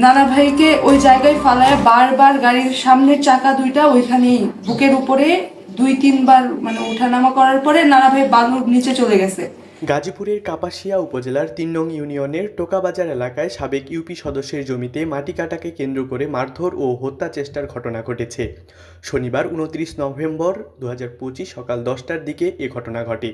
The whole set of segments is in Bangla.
নানা ভাইকে ওই জায়গায় ফালায় বারবার গাড়ির সামনের চাকা দুইটা ওইখানেই বুকের উপরে 2-3 বার মানে ওঠানামা করার পরে নানা ভাই বালুর নিচে চলে গেছে। গাজীপুরের কাপাসিয়া উপজেলার ৩ নং ইউনিয়নের টোকাবাজার এলাকায় সাবেক ইউপি সদস্যের জমিতে মাটি কাটাকে কেন্দ্র করে মারধর ও হত্যা চেষ্টার ঘটনা ঘটেছে। শনিবার ২৯ নভেম্বর ২০২৫ সকাল ১০টার দিকে এ ঘটনা ঘটে।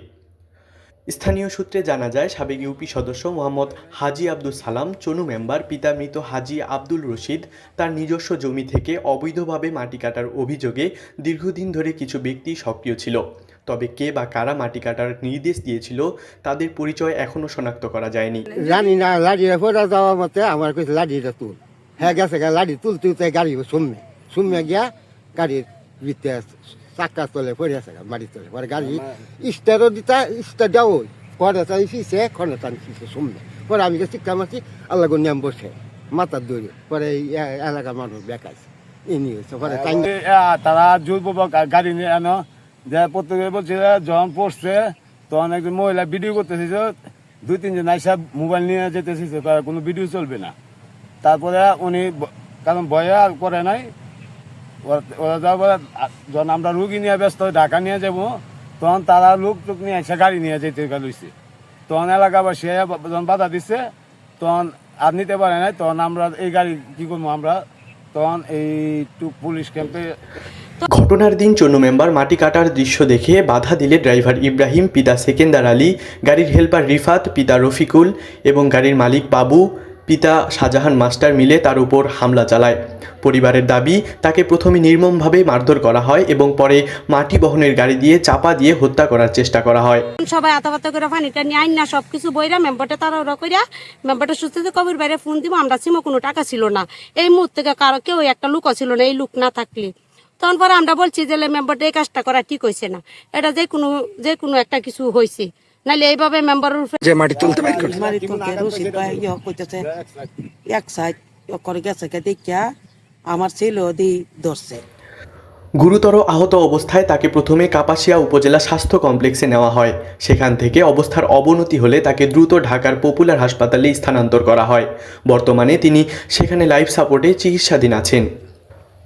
স্থানীয় সূত্রে জানা যায়, সাবেক ইউপি সদস্য মোহাম্মদ হাজী আব্দুল সালাম চনু মেম্বার পিতা মৃত হাজী আব্দুল রশিদ তার নিজস্ব জমি থেকে অবৈধভাবে মাটি কাটার অভিযোগে দীর্ঘদিন ধরে কিছু ব্যক্তি সক্রিয় ছিল। তবে কে বা কারা মাটি কাটার নির্দেশ দিয়েছিল তাদের পরিচয় এখনও শনাক্ত করা যায়নি। জানি না, লাঠিটা পড়ে যাওয়ার মতে আমার কাছে লাঠিটা তুল হ্যাঁ গেছে, লাঠি তুলতে তুলতে গাড়ি সুমে গিয়া গাড়ির ভিতরে চাক্কা তলে পড়ে আছে, মাটি তলে পরে গাড়ি স্টারও দিতা স্টার যাও পরে তাই ফিসে খনে টান ফিসে সুমে পরে আমি চিক্কা মারছি, আল্লাহ নিয়ম বসে মাথার দৌড়ে পরে এলাকার মানুষ বেকাছে এনি হয়েছে পরে তারা জোরপূর্বক গাড়ি নিয়ে আনো যে প্রত্যেকে বলছে যখন পড়ছে তখন একজন মহিলা ভিডিও করতেছিল, 2-3 জন আইসা মোবাইল নিয়ে যেতেছিল, তার কোনো ভিডিও চলবে না। তারপরে উনি কারণ ভয়ে আর করে নাই, ওরা যাওয়ার পরে যখন আমরা রুগী নিয়ে ব্যস্ত ঢাকা নিয়ে যাবো তখন তারা লোক নিয়ে এসে গাড়ি নিয়ে যেতে লইছে। তখন এলাকাবাসী যখন বাধা দিচ্ছে তখন আর নিতে পারে নাই, তখন আমরা এই গাড়ি কি করবো, আমরা তখন এই পুলিশ ক্যাম্পে। ঘটনার দিন চনু মেম্বার মাটি কাটার দৃশ্য দেখে বাধা দিলে ড্রাইভার ইব্রাহিম, পিতা সেকেন্দার আলী, গাড়ির হেলপার রিফাত, পিতা রফিকুল এবং গাড়ির মালিক বাবু, পিতা শাহজাহান মাস্টার মিলে তার উপর হামলা চালায়। পরিবারের দাবি, তাকে প্রথমে নির্মমভাবে মারধর করা হয় এবং পরে মাটি বহনের গাড়ি দিয়ে চাপা দিয়ে হত্যা করার চেষ্টা করা হয়। সবাই আতাপাতা করে পানিটা নিয়ে আইন না সবকিছু বইরা মেম্বারটা তারা ওরা কইরা মেম্বারটা সুস্থ কবির বাইরে ফোন দিব, আমরা সিমো কোনো টাকা ছিল না, এই মুহূর্তে কারো কেউ একটা লোক ছিল না, এই লোক না থাকলে তখন পরে আমরা বলছি যে মেম্বারটা এই কাজটা করা ঠিক হয়েছে না, এটা যে কোনো একটা কিছু হয়েছে, নাহলে এইভাবে মেম্বারের যে মাটি তুলতে পারি মাটি তুলতে রশিদ ভাই কইতেছে এক সাইড করে গেছে দেখিয়া আমার ছিল দি ধরছে। গুরুতর আহত অবস্থায় তাকে প্রথমে কাপাসিয়া উপজেলা স্বাস্থ্য কমপ্লেক্সে নেওয়া হয়। সেখান থেকে অবস্থার অবনতি হলে তাকে দ্রুত ঢাকার পপুলার হাসপাতালে স্থানান্তর করা হয়। বর্তমানে তিনি সেখানে লাইফ সাপোর্টে চিকিৎসাধীন আছেন।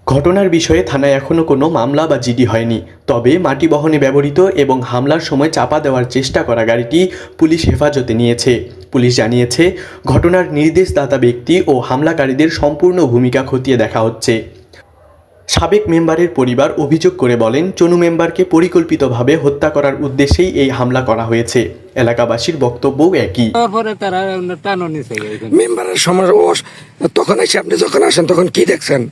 ঘটনার বিষয়ে থানায় এখনও কোনো মামলা বা জিডি হয়নি। তবে মাটি বহনে ব্যবহৃত এবং হামলার সময় চাপা দেওয়ার চেষ্টা করা গাড়িটি পুলিশ হেফাজতে নিয়েছে। পুলিশ জানিয়েছে, ঘটনার নির্দেশদাতা ব্যক্তি ও হামলাকারীদের সম্পূর্ণ ভূমিকা খতিয়ে দেখা হচ্ছে। সাবেক মেম্বারের পরিবার অভিযোগ করে বলেন, চনু মেম্বারকে পরিকল্পিতভাবে হত্যা করার উদ্দেশ্যেই এই হামলা করা হয়েছে। এলাকাবাসীর বক্তব্যও একই। মেম্বারের সময় তখন এসে আপনি যখন আসেন তখন কি দেখছেন?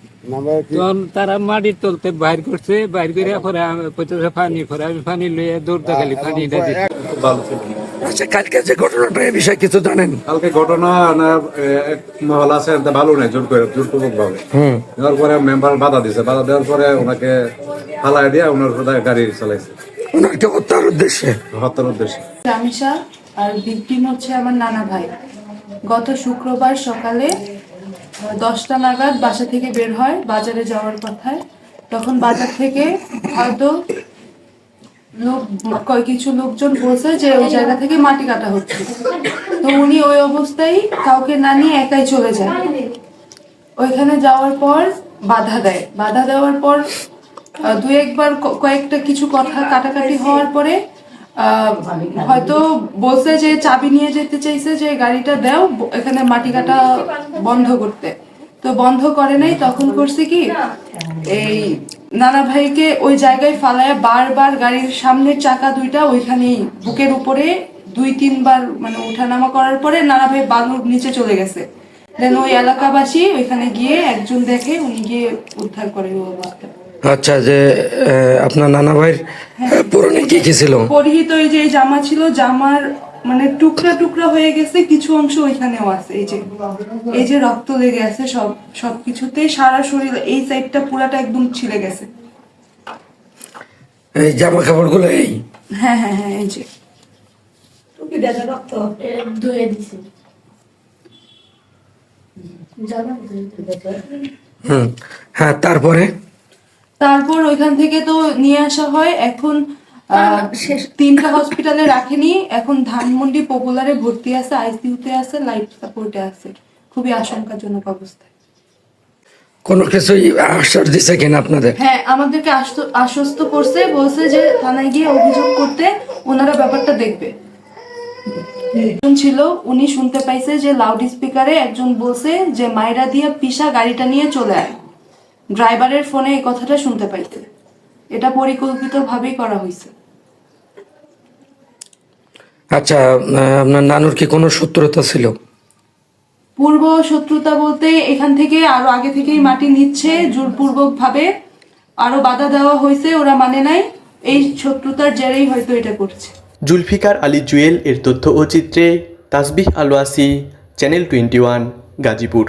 তখন তারা মাটি তুলতে বাইর করছে, বাইর করে পরে পানি পরে আমি পানি লইয়া দৌড় দেখালি পানিটা দিচ্ছি। আচ্ছা, কালকে যে ঘটনাটা এই বিষয়ে কিছু জানেন? কালকে ঘটনা এক মহল আছে ভালো নেই, জোরপূর্বক ভাবে দেওয়ার পরে মেম্বার বাধা দিছে, বাধা দেওয়ার পরে ওনাকে ফালাই দিয়ে ওনার গাড়ি চালাইছে ওনাকে হত্যার উদ্দেশ্যে। রামিশা আর ভিকটিম হচ্ছে আমার নানা ভাই। গত শুক্রবার সকালে 10টা নাগাদ বাসা থেকে বের হয় বাজারে যাওয়ার কথায়। তখন বাজার থেকে হয়তো কিছু লোকজন বলছে যে ওই জায়গা থেকে মাটি কাটা হচ্ছে, তো উনি ওই অবস্থায় কাউকে না নিয়ে একাই চলে যায়। ওইখানে যাওয়ার পর বাধা দেওয়ার পর 2-1 বার কয়েকটা কিছু কথা কাটাকাটি হওয়ার পরে হয়তো বলছে যে চাবি নিয়ে যেতে চাইছে, যে গাড়িটা দাও এখানে মাটি কাটা বন্ধ করতে, তো বন্ধ করে নাই। তখন করছে কি, এই নানা ভাইকে ওই জায়গায় ফালায় বারবার গাড়ির সামনের চাকা দুইটা ওইখানেই বুকের উপরে 2-3 বার মানে ওঠানামা করার পরে নানা ভাই বালুর নিচে চলে গেছে। দেন ওই এলাকাবাসী ওইখানে গিয়ে একজন দেখে, উনি গিয়ে উদ্ধার করে ওই অবস্থা। আচ্ছা, যে আপনার নানা ভাইয়ের পরনে কি কি ছিল? পরিহিত এই যে জামা ছিল, জামার মানে টুকরা টুকরা হয়ে গেছে, কিছু অংশ ওইখানেও আছে, এই যে রক্ত লেগে আছে সবকিছুতেই, সারা শরীর এই সাইডটা পুরাটা একদম ছিলে গেছে। এই জামা কাপড় গুলো হ্যাঁ, এই যে রক্ত ধুয়ে দিছে। হ্যাঁ, তারপর ওইখান থেকে তো নিয়ে আসা হয়। এখন 3টা হসপিটালে রাখেনি, এখন ধানমন্ডি পপুলারে ভর্তি আছে, আইসিইউতে আছে, লাইফ সাপোর্টে আছে, খুবই আশঙ্কাজনক অবস্থায়। কোনো কিছুই আশ্বাস দিছে কিনা আপনাদের? হ্যাঁ, আমাদেরকে আশ্বস্ত করছে, বলছে যে থানায় গিয়ে অভিযোগ করতে ওনারা ব্যাপারটা দেখবে। একজন ছিল, উনি শুনতে পাইছে যে লাউড স্পিকারে একজন বলছে যে মাইরা দিয়া পিসা গাড়িটা নিয়ে চলে আয়। ড্রাইভারের ফোনে এই কথাটা শুনতে পাইছে। এটা পরিকল্পিতভাবেই করা হয়েছে। আচ্ছা, আপনার নানুর কি কোনো শত্রুতা ছিল? পূর্ব শত্রুতা বলতে এখান থেকে আরো আগে থেকেই মাটি নিচ্ছে জোরপূর্বক ভাবে, আরো বাধা দেওয়া হয়েছে, ওরা মানে নাই। এই শত্রুতার জেরেই হয়তো এটা করছে। জুলফিকার আলী জুয়েল এর তথ্য ও চিত্রে তাসবিহ আলওয়াসি, চ্যানেল 21, গাজীপুর।